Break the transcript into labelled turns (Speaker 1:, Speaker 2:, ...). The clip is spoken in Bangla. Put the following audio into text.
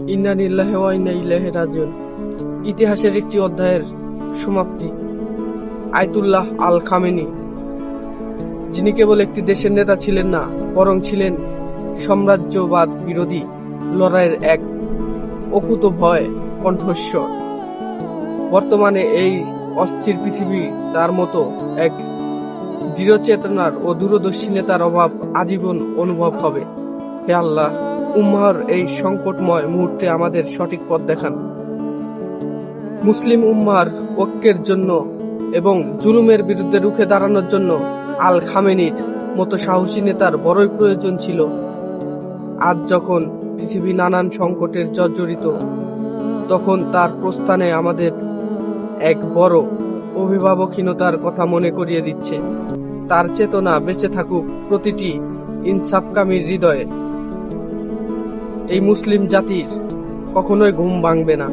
Speaker 1: ইন্না লিল্লাহি ওয়া ইন্না ইলাইহি রাজিউন। ইতিহাসের একটি অধ্যায়ের সমাপ্তি। আয়াতুল্লাহ আল খামেনি, যিনি কেবল একটি দেশের নেতা ছিলেন না, বরং ছিলেন সাম্রাজ্যবাদ বিরোধী লড়াইয়ের এক অকুতোভয় কণ্ঠস্বর। বর্তমানে এই অস্থির পৃথিবী তার মতো এক দৃঢ় চেতনার ও দূরদর্শী নেতার অভাব আজীবন অনুভব হবে। হে আল্লাহ, উম্মাহর এই সংকটময় মুহূর্তে আমাদের সঠিক পথ দেখান। মুসলিম উম্মাহর ঐক্যের জন্য এবং জুলুমের বিরুদ্ধে রুখে দাঁড়ানোর জন্য আল খামেনির মতো সাহসী নেতার বড়ই প্রয়োজন ছিল। আজ যখন পৃথিবী নানান সংকটের জর্জরিত, তখন তার প্রস্থানে আমাদের এক বড় অভিভাবকহীনতার কথা মনে করিয়ে দিচ্ছে। তার চেতনা বেঁচে থাকুক প্রতিটি ইনসাফকামীর হৃদয়ে। এই মুসলিম জাতির কখনোই ঘুম ভাঙবে না।